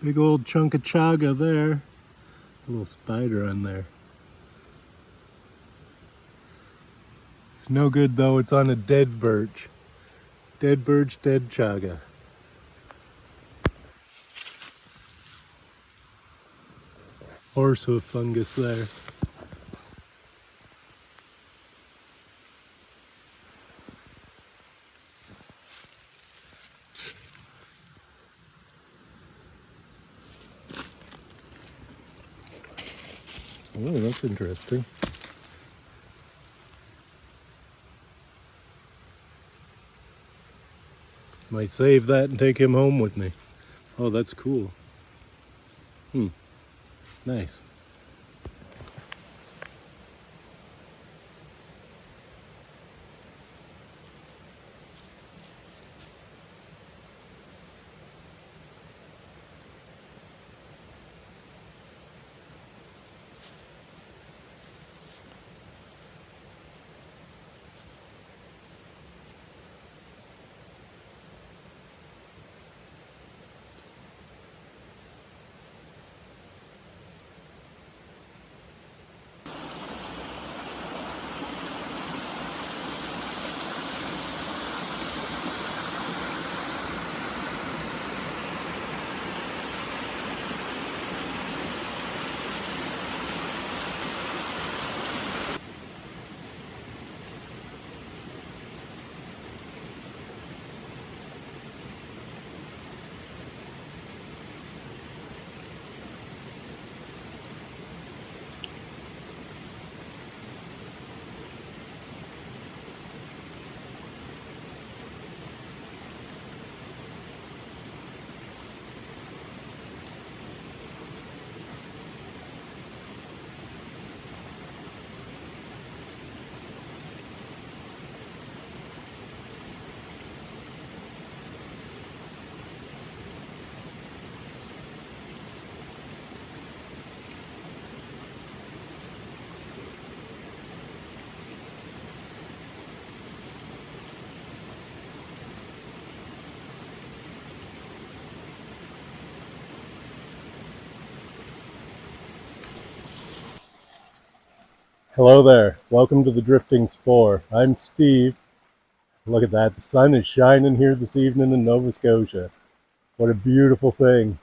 Big old chunk of chaga there. A little spider on there. It's no good though, it's on a dead birch. Dead birch, dead chaga. Horsehoof fungus there. Oh, that's interesting. Might save that and take him home with me. Oh, that's cool. Nice. Hello there. Welcome to the Drifting Spore. I'm Steve. Look at that. The sun is shining here this evening in Nova Scotia. What a beautiful thing.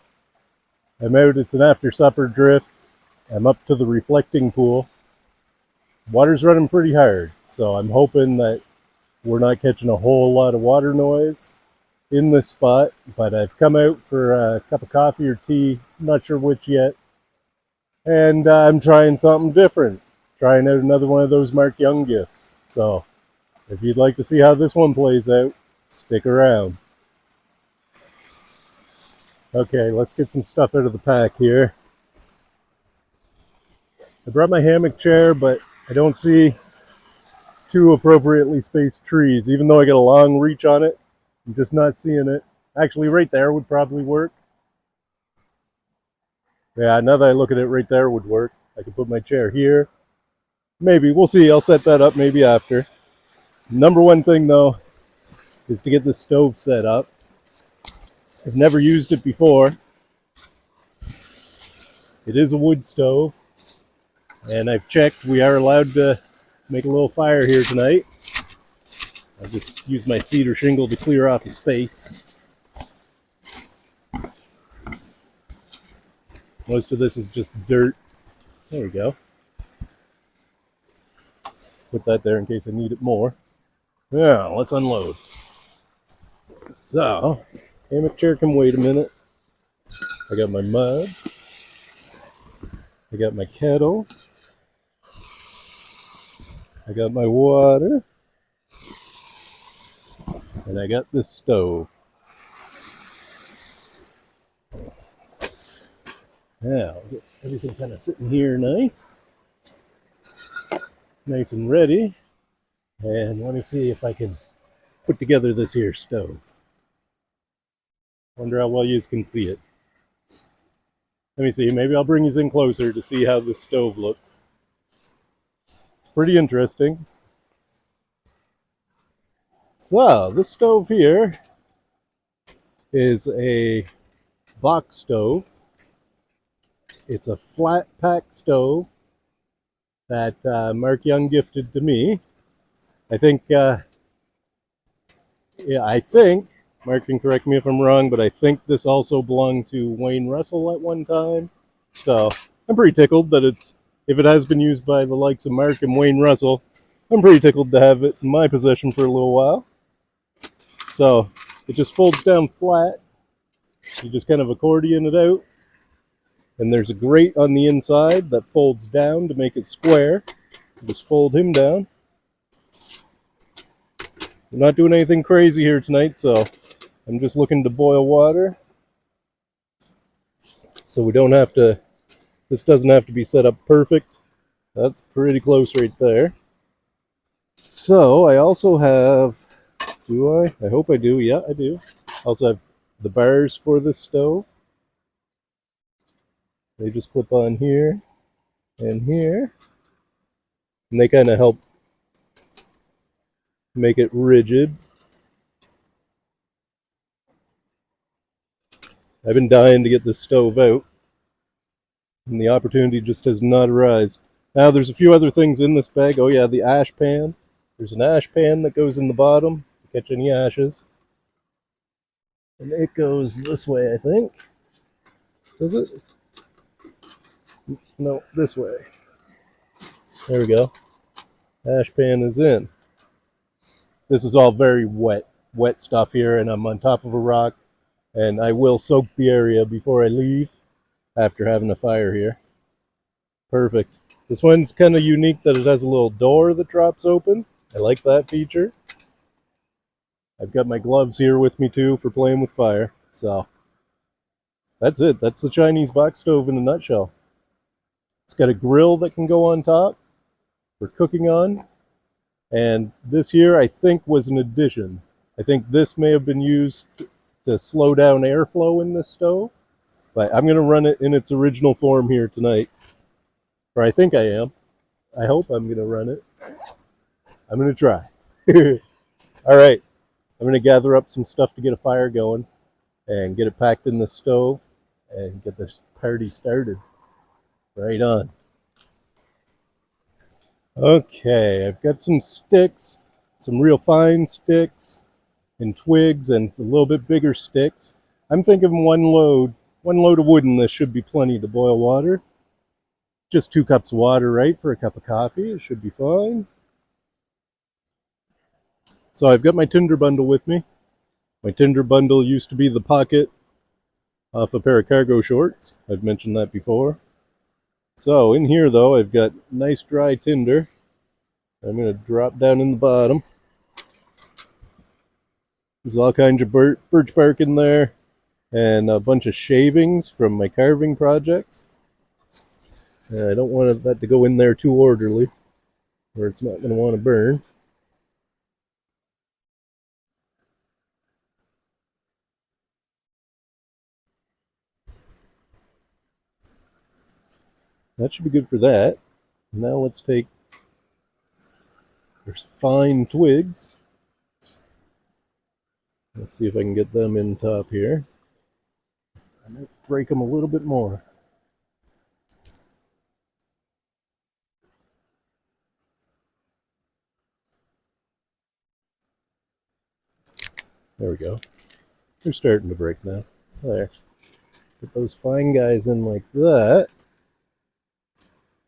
I'm out. It's an after supper drift. I'm up to the reflecting pool. Water's running pretty hard, so I'm hoping that we're not catching a whole lot of water noise in this spot, but I've come out for a cup of coffee or tea, not sure which yet, and I'm trying something different. Trying out another one of those Mark Young gifts. So if you'd like to see how this one plays out, stick around. Okay, let's get some stuff out of the pack here. I brought my hammock chair, but I don't see two appropriately spaced trees. Even though I got a long reach on it, I'm just not seeing it. Actually, right there would probably work. Yeah, now that I look at it, right there would work. I could put my chair here. Maybe, we'll see. I'll set that up maybe after. Number one thing though is to get the stove set up. I've never used it before. It is a wood stove, and I've checked. We are allowed to make a little fire here tonight. I just used my cedar shingle to clear off the space. Most of this is just dirt. There we go. Put that there in case I need it more. Yeah, let's unload. So, hammock chair can wait a minute. I got my mud. I got my kettle. I got my water. And I got this stove. Now, get everything kind of sitting here nice. Nice and ready. And let me see if I can put together this here stove. Wonder how well you can see it. Let me see, maybe I'll bring you in closer to see how the stove looks. It's pretty interesting. So, this stove here is a box stove. It's a flat pack stove that Mark Young gifted to me. I think, I think, Mark can correct me if I'm wrong, but I think this also belonged to Wayne Russell at one time. So I'm pretty tickled that if it has been used by the likes of Mark and Wayne Russell, I'm pretty tickled to have it in my possession for a little while. So it just folds down flat. You just kind of accordion it out. And there's a grate on the inside that folds down to make it square. You just fold him down. I'm not doing anything crazy here tonight, so I'm just looking to boil water. So we don't have to, this doesn't have to be set up perfect. That's pretty close right there. So I also have, do I? I hope I do. Yeah, I do. I also have the bars for the stove. They just clip on here and here. And they kind of help make it rigid. I've been dying to get this stove out, and the opportunity just has not arisen. Now there's a few other things in this bag. Oh yeah, the ash pan. There's an ash pan that goes in the bottom to catch any ashes. And it goes this way, I think. Does it? No, this way. There we go. Ash pan is in. This is all very wet stuff here, and I'm on top of a rock, and I will soak the area before I leave after having a fire here. Perfect. This one's kind of unique that it has a little door that drops open. I like that feature. I've got my gloves here with me too for playing with fire. So that's it. That's the Chinese box stove in a nutshell. It's got a grill that can go on top for cooking on. And this here, I think, was an addition. I think this may have been used to slow down airflow in this stove. But I'm going to run it in its original form here tonight. Or I think I am. I hope I'm going to run it. I'm going to try. All right. I'm going to gather up some stuff to get a fire going and get it packed in the stove and get this party started. Right on. Okay, I've got some sticks, some real fine sticks and twigs and a little bit bigger sticks. I'm thinking one load of wood in this should be plenty to boil water. Just 2 cups of water, right, for a cup of coffee. It should be fine. So I've got my tinder bundle with me. My tinder bundle used to be the pocket off a pair of cargo shorts. I've mentioned that before. So in here though, I've got nice dry tinder. I'm going to drop down in the bottom. There's all kinds of birch bark in there and a bunch of shavings from my carving projects. And I don't want that to go in there too orderly or it's not going to want to burn. That should be good for that. Now let's take, there's fine twigs. Let's see if I can get them in top here. I might break them a little bit more. There we go. They're starting to break now. There. Get those fine guys in like that.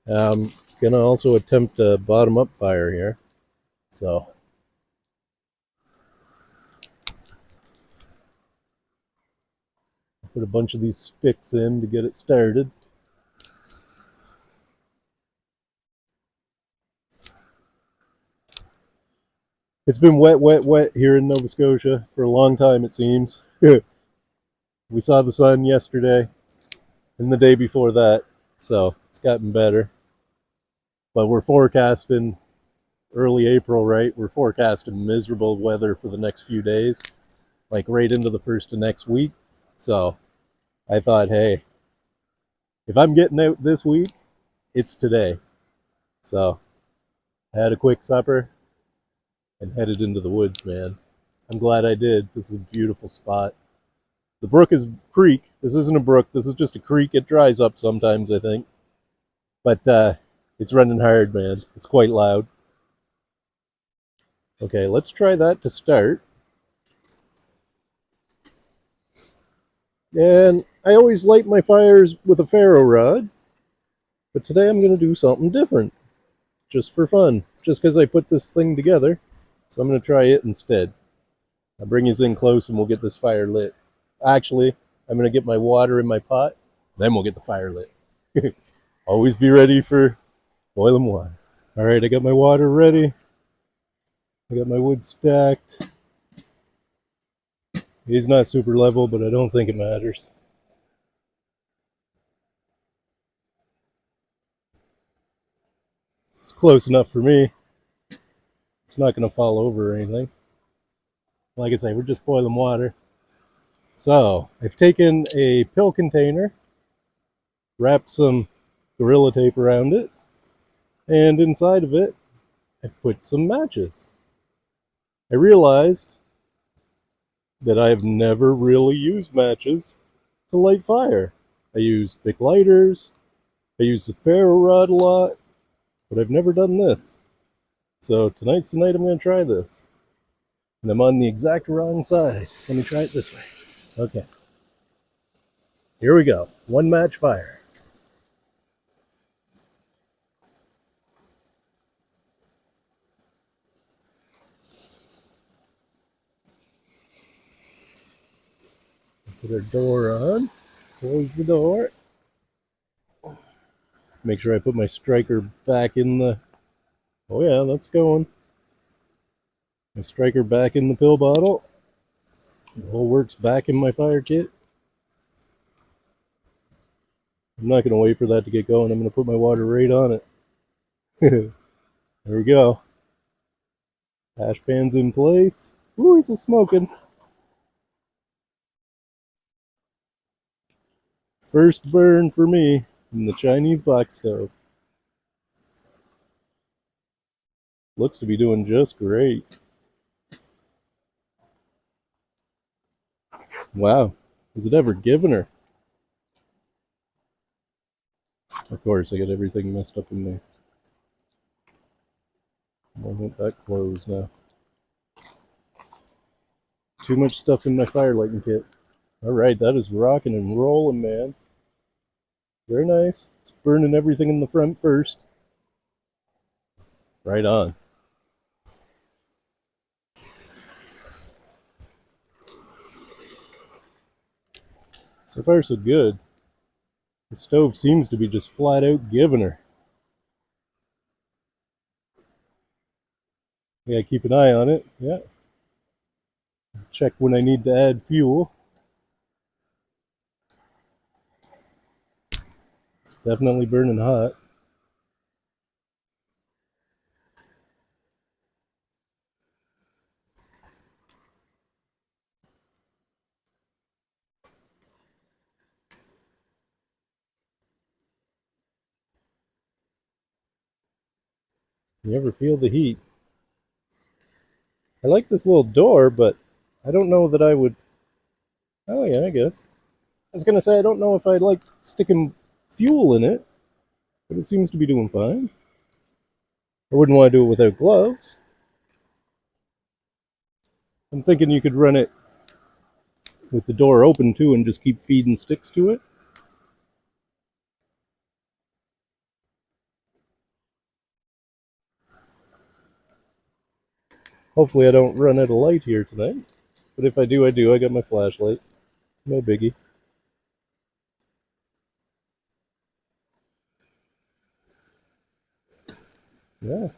I'm gonna also attempt a bottom up fire here. So put a bunch of these sticks in to get it started. It's been wet here in Nova Scotia for a long time, it seems. We saw the sun yesterday and the day before that, so it's gotten better. But we're forecasting early April, right? We're forecasting miserable weather for the next few days, like right into the first of next week. So I thought, hey, if I'm getting out this week, it's today. So I had a quick supper and headed into the woods, man. I'm glad I did. This is a beautiful spot. The brook is creek. This isn't a brook. This is just a creek. It dries up sometimes, I think. But it's running hard, man. It's quite loud. Okay, let's try that to start. And I always light my fires with a ferro rod, but today I'm going to do something different, just for fun, just because I put this thing together. So I'm going to try it instead. I'll bring you in close and we'll get this fire lit. Actually, I'm going to get my water in my pot, then we'll get the fire lit. Always be ready for boiling water. All right, I got my water ready. I got my wood stacked. He's not super level, but I don't think it matters. It's close enough for me. It's not going to fall over or anything. Like I say, we're just boiling water. So I've taken a pill container, wrapped some Gorilla Tape around it, and inside of it, I've put some matches. I realized that I've never really used matches to light fire. I use big lighters, I use the ferro rod a lot, but I've never done this. So tonight's the night I'm going to try this. And I'm on the exact wrong side. Let me try it this way. Okay. Here we go. One match fire. Put our door on. Close the door. Make sure I put my striker back in the... Oh yeah, that's going. My striker back in the pill bottle. The whole works back in my fire kit. I'm not going to wait for that to get going. I'm going to put my water right on it. There we go. Ash pan's in place. Ooh, he's a smoking. First burn for me in the Chinese box stove. Looks to be doing just great. Wow, has it ever given her? Of course, I got everything messed up in there. I want that closed now. Too much stuff in my fire lighting kit. Alright, that is rocking and rolling, man. Very nice. It's burning everything in the front first. Right on. So far, so good. The stove seems to be just flat out giving her. Yeah, keep an eye on it. Yeah. Check when I need to add fuel. It's definitely burning hot. You ever feel the heat? I like this little door, but I don't know that I would... Oh yeah, I guess. I was going to say, I don't know if I'd like sticking fuel in it, but it seems to be doing fine. I wouldn't want to do it without gloves. I'm thinking you could run it with the door open too and just keep feeding sticks to it. Hopefully I don't run out of light here tonight. But if I do, I do. I got my flashlight. No biggie. Yeah.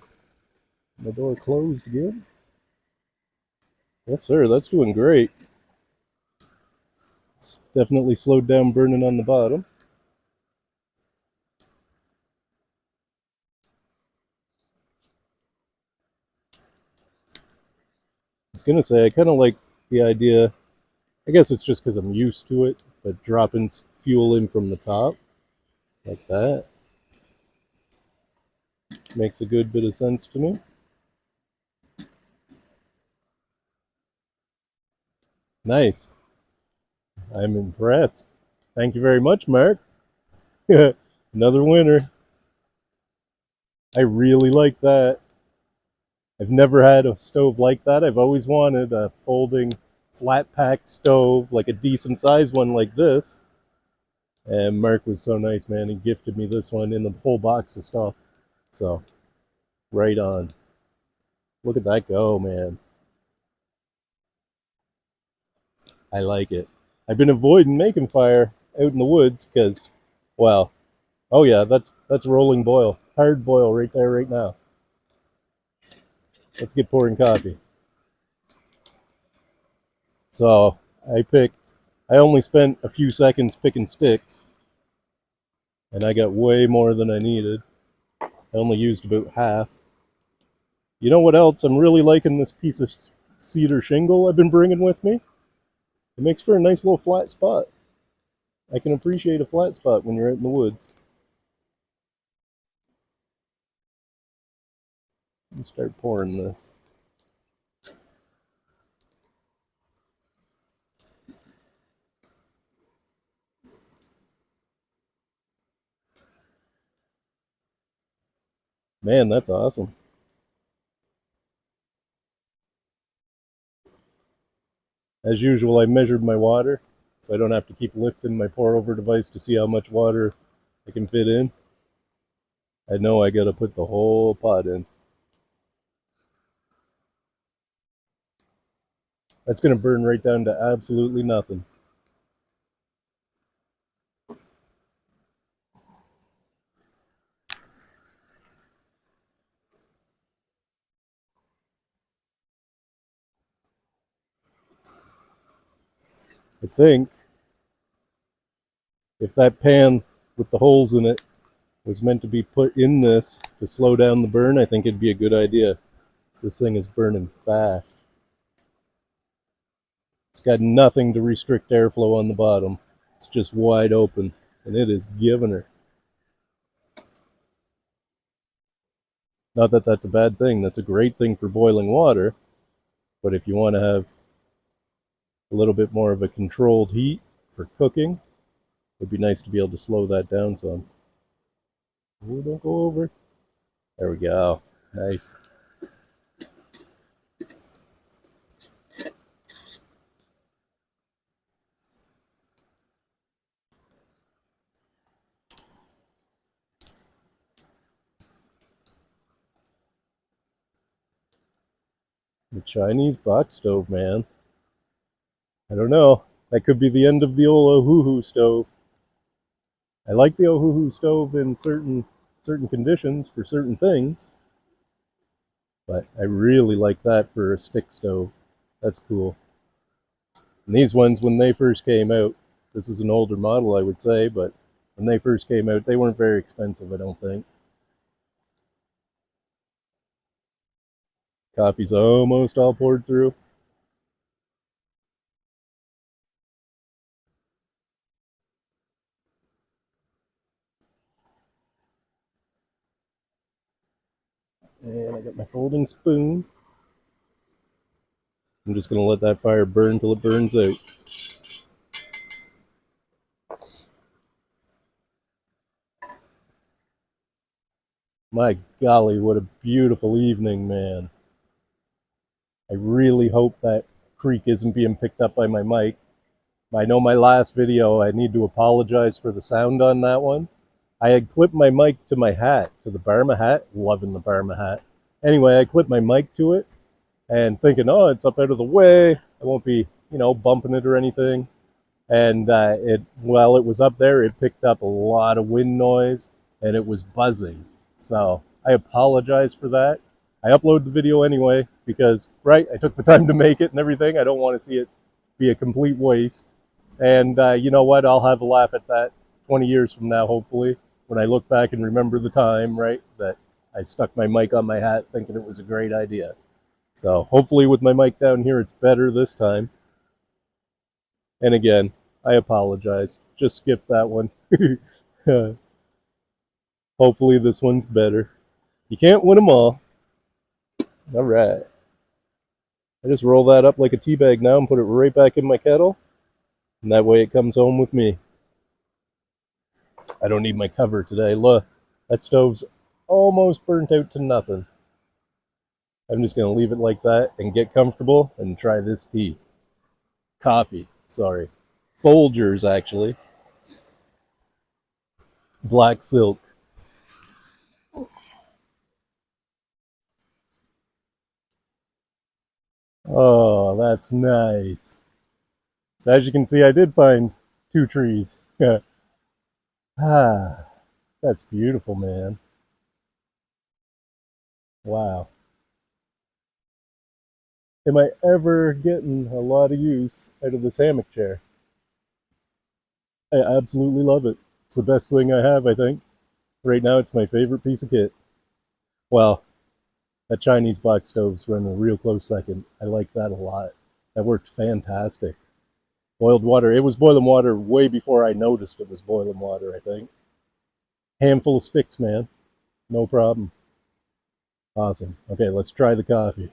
My door closed again. Yes, sir. That's doing great. It's definitely slowed down burning on the bottom. I was going to say, I kind of like the idea. I guess it's just because I'm used to it, but dropping fuel in from the top, like that, makes a good bit of sense to me. Nice. I'm impressed. Thank you very much, Mark. Another winner. I really like that. I've never had a stove like that. I've always wanted a folding flat pack stove, like a decent sized one like this. And Mark was so nice, man. He gifted me this one in a whole box of stuff. So, right on. Look at that go, man. I like it. I've been avoiding making fire out in the woods because, well, oh yeah, that's rolling boil, hard boil right there, right now. Let's get pouring coffee. So I only spent a few seconds picking sticks, and I got way more than I needed. I only used about half. You know what else? I'm really liking this piece of cedar shingle I've been bringing with me. It makes for a nice little flat spot. I can appreciate a flat spot when you're out in the woods. Let me start pouring this. Man, that's awesome. As usual, I measured my water, so I don't have to keep lifting my pour over device to see how much water I can fit in. I know I gotta put the whole pot in. That's gonna burn right down to absolutely nothing. I think if that pan with the holes in it was meant to be put in this to slow down the burn, I think it'd be a good idea. So this thing is burning fast. It's got nothing to restrict airflow on the bottom. It's just wide open, and it is giving her. Not that that's a bad thing. That's a great thing for boiling water. But if you want to have a little bit more of a controlled heat for cooking, it'd be nice to be able to slow that down some. Ooh, don't go over. There we go. Nice. The Chinese box stove, man. I don't know. That could be the end of the old Ohuhu stove. I like the Ohuhu stove in certain conditions for certain things, but I really like that for a stick stove. That's cool. And these ones, when they first came out, this is an older model, I would say, but when they first came out, they weren't very expensive, I don't think. Coffee's almost all poured through. And I got my folding spoon. I'm just going to let that fire burn till it burns out. My golly, what a beautiful evening, man. I really hope that creak isn't being picked up by my mic. I know my last video, I need to apologize for the sound on that one. I had clipped my mic to my hat, to the Barma hat. Loving the Barma hat. Anyway, I clipped my mic to it and thinking, oh, it's up out of the way. I won't be, bumping it or anything. And while it was up there, it picked up a lot of wind noise and it was buzzing. So I apologize for that. I upload the video anyway because, right, I took the time to make it and everything. I don't want to see it be a complete waste. And you know what? I'll have a laugh at that 20 years from now, hopefully, when I look back and remember the time, right, that I stuck my mic on my hat thinking it was a great idea. So hopefully with my mic down here, it's better this time. And again, I apologize. Just skip that one. Hopefully this one's better. You can't win them all. All right. I just roll that up like a tea bag now and put it right back in my kettle. And that way it comes home with me. I don't need my cover today. Look, that stove's almost burnt out to nothing. I'm just going to leave it like that and get comfortable and try this tea. Coffee, sorry. Folgers, actually. Black silk. Oh, that's nice. So as you can see, I did find 2 trees. Ah, that's beautiful, man. Wow. Am I ever getting a lot of use out of this hammock chair? I absolutely love it. It's the best thing I have, I think. Right now, it's my favorite piece of kit. Well, that Chinese box stove's running a real close second. I like that a lot. That worked fantastic. Boiled water. It was boiling water way before I noticed it was boiling water, I think. Handful of sticks, man. No problem. Awesome. Okay, let's try the coffee.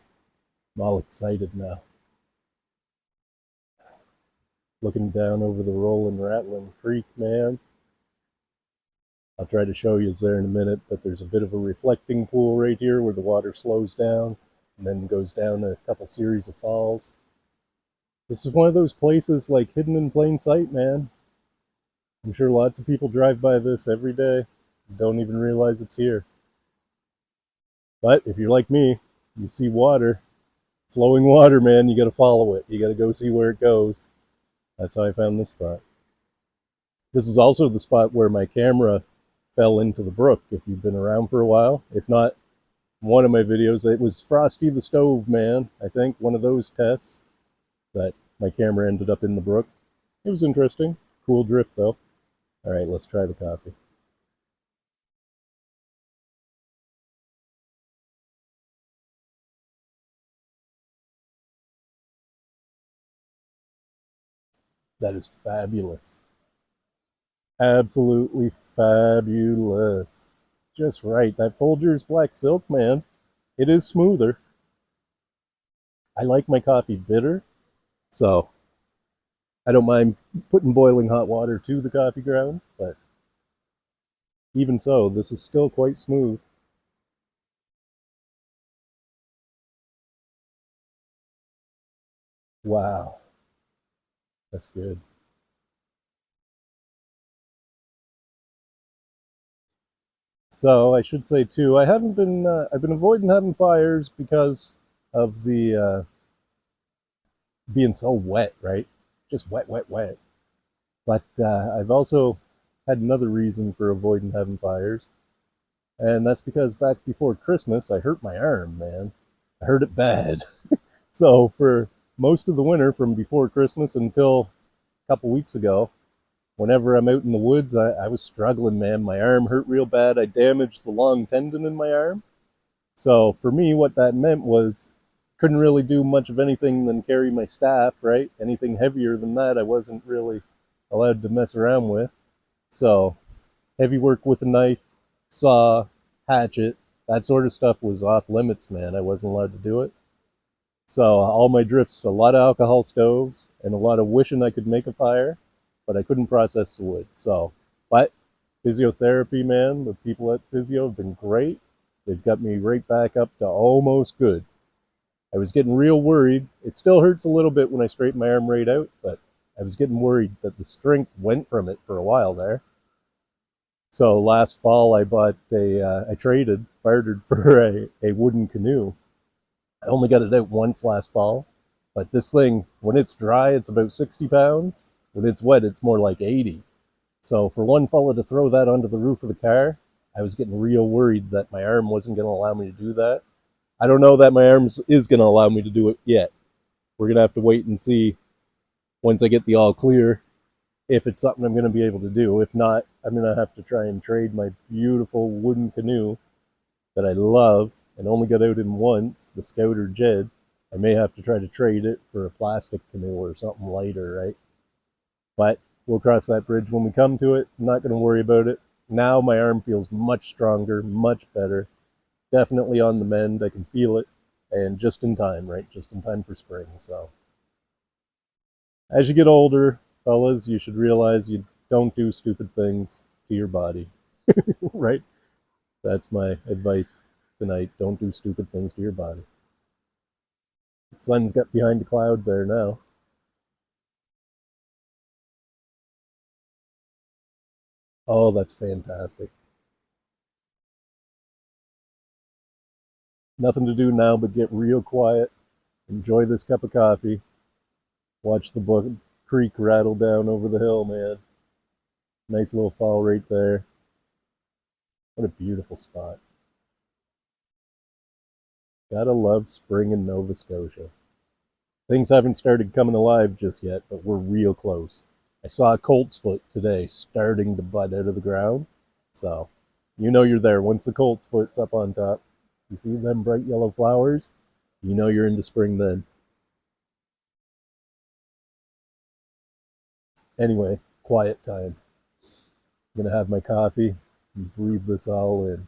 I'm all excited now. Looking down over the rolling, rattling creek, man. I'll try to show you there in a minute, but there's a bit of a reflecting pool right here where the water slows down and then goes down a couple series of falls. This is one of those places like hidden in plain sight, man. I'm sure lots of people drive by this every day and don't even realize it's here. But if you're like me, you see water, flowing water, man, you got to follow it. You got to go see where it goes. That's how I found this spot. This is also the spot where my camera fell into the brook, if you've been around for a while. If not, one of my videos, it was Frosty the Stove Man, I think, one of those tests that my camera ended up in the brook. It was interesting. Cool drift, though. All right, let's try the coffee. That is fabulous. Absolutely fabulous. Just right. That Folgers Black Silk, man. It is smoother. I like my coffee bitter, so I don't mind putting boiling hot water to the coffee grounds, but even so, this is still quite smooth. Wow, that's good. So I should say too, I haven't been. I've been avoiding having fires because of the being so wet, right? Just wet, wet, wet. But I've also had another reason for avoiding having fires, and that's because back before Christmas, I hurt my arm, man. I hurt it bad. So for most of the winter, from before Christmas until a couple weeks ago, whenever I'm out in the woods, I was struggling, man. My arm hurt real bad. I damaged the long tendon in my arm. So for me, what that meant was couldn't really do much of anything than carry my staff, right? Anything heavier than that, I wasn't really allowed to mess around with. So heavy work with a knife, saw, hatchet, that sort of stuff was off limits, man. I wasn't allowed to do it. So all my drifts, a lot of alcohol stoves and a lot of wishing I could make a fire, but I couldn't process the wood. So, but physiotherapy, man, the people at physio have been great. They've got me right back up to almost good. I was getting real worried. It still hurts a little bit when I straighten my arm right out, but I was getting worried that the strength went from it for a while there. So last fall I bought I traded, bartered for a wooden canoe. I only got it out once last fall, but this thing, when it's dry, it's about 60 pounds. When it's wet, it's more like 80. So for one fella to throw that onto the roof of the car, I was getting real worried that my arm wasn't going to allow me to do that. I don't know that my arm is going to allow me to do it yet. We're going to have to wait and see once I get the all clear if it's something I'm going to be able to do. If not, I'm going to have to try and trade my beautiful wooden canoe that I love and only got out in once, the Scouter Jed. I may have to try to trade it for a plastic canoe or something lighter, right? But we'll cross that bridge when we come to it. I'm not going to worry about it. Now my arm feels much stronger, much better. Definitely on the mend. I can feel it. And just in time, right? Just in time for spring. So as you get older, fellas, you should realize you don't do stupid things to your body, right? That's my advice tonight. Don't do stupid things to your body. The sun's got behind a cloud there now. Oh, that's fantastic. Nothing to do now but get real quiet, enjoy this cup of coffee, watch the creek rattle down over the hill, man. Nice little fall right there. What a beautiful spot. Gotta love spring in Nova Scotia. Things haven't started coming alive just yet, but we're real close. I saw a colt's foot today starting to bud out of the ground. So, you know you're there. Once the colt's foot's up on top, you see them bright yellow flowers, you know you're into spring then. Anyway, quiet time. I'm gonna have my coffee and breathe this all in.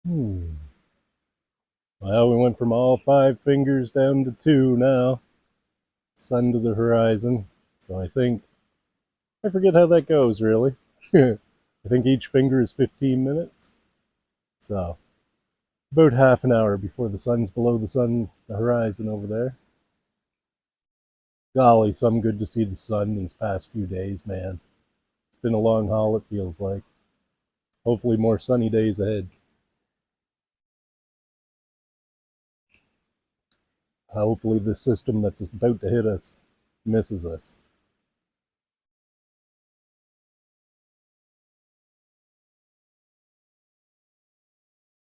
Hmm. Well, we went from all five fingers down to two now. Sun to the horizon. So I forget how that goes really. I think each finger is 15 minutes. So about half an hour before the sun's below the horizon over there. Golly, some good to see the sun these past few days, man. It's been a long haul, it feels like. Hopefully more sunny days ahead. Hopefully this system that's about to hit us misses us.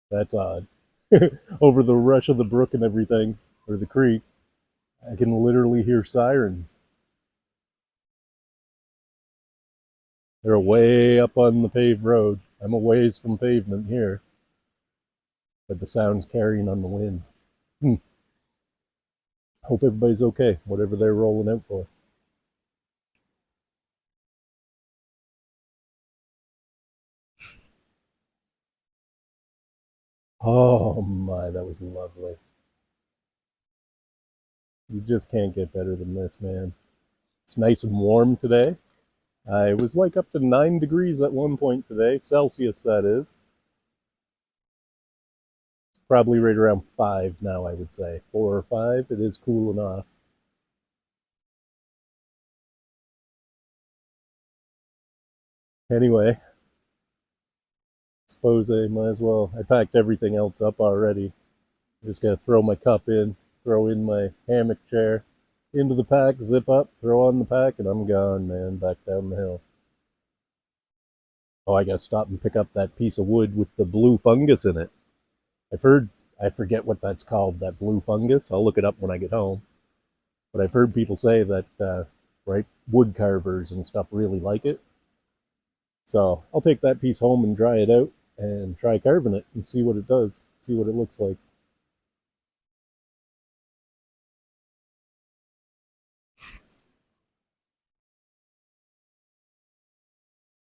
That's odd. Over the rush of the brook and everything, or the creek, I can literally hear sirens. They're way up on the paved road. I'm a ways from pavement here, but the sound's carrying on the wind. Hmm. Hope everybody's okay, whatever they're rolling out for. Oh my, that was lovely. You just can't get better than this, man. It's nice and warm today. I was like up to 9 degrees at one point today, Celsius that is. Probably right around 5 now, I would say. 4 or 5. It is cool enough. Anyway, suppose I might as well. I packed everything else up already. Just gotta throw my cup in, throw in my hammock chair, into the pack, zip up, throw on the pack, and I'm gone, man, back down the hill. Oh, I gotta stop and pick up that piece of wood with the blue fungus in it. I've heard, I forget what that's called, that blue fungus. I'll look it up when I get home. But I've heard people say that, right, wood carvers and stuff really like it. So I'll take that piece home and dry it out and try carving it and see what it does, see what it looks like.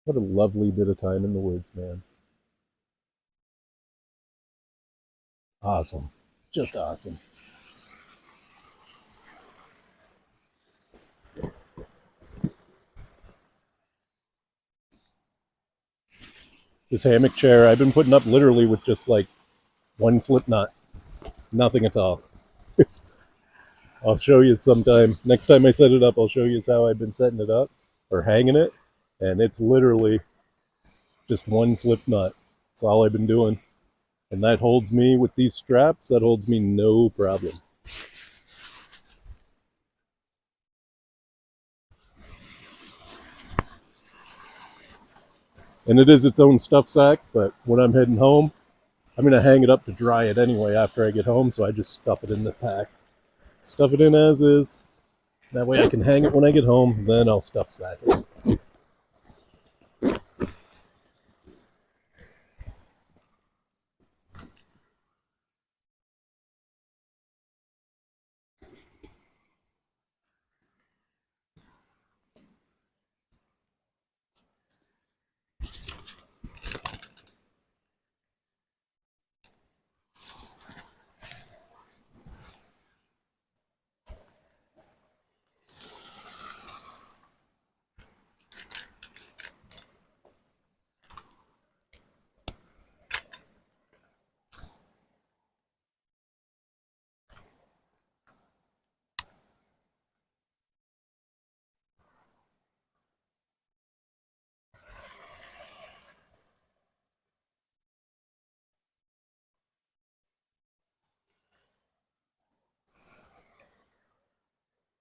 What a lovely bit of time in the woods, man. Awesome. Just awesome. This hammock chair I've been putting up literally with just like one slip knot. Nothing at all. I'll show you sometime. Next time I set it up, I'll show you how I've been setting it up or hanging it. And it's literally just one slip knot. That's all I've been doing. And that holds me with these straps, that holds me no problem. And it is its own stuff sack, but when I'm heading home, I'm going to hang it up to dry it anyway after I get home, so I just stuff it in the pack. Stuff it in as is. That way I can hang it when I get home, then I'll stuff sack it.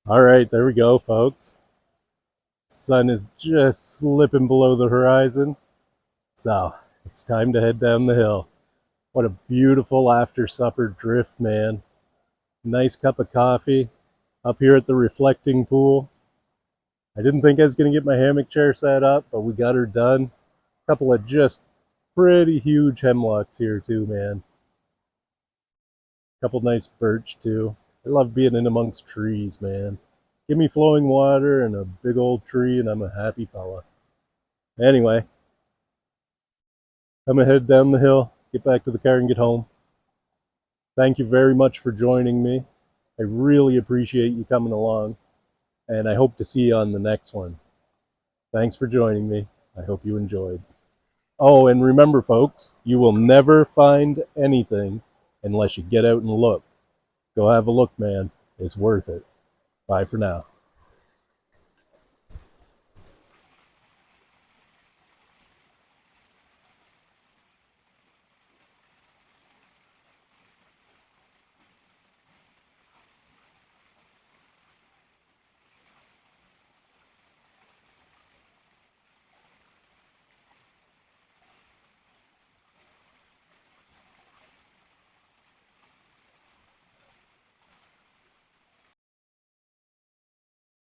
All right, there we go, folks. Sun is just slipping below the horizon, so it's time to head down the hill. What a beautiful after supper drift, man. Nice cup of coffee up here at the reflecting pool. I didn't think I was going to get my hammock chair set up, but we got her done. A couple of just pretty huge hemlocks here too, man. A couple nice birch too. I love being in amongst trees, man. Give me flowing water and a big old tree and I'm a happy fella. Anyway, I'm gonna head down the hill, get back to the car and get home. Thank you very much for joining me. I really appreciate you coming along, and I hope to see you on the next one. Thanks for joining me. I hope you enjoyed. Oh, and remember, folks, you will never find anything unless you get out and look. Go have a look, man. It's worth it. Bye for now.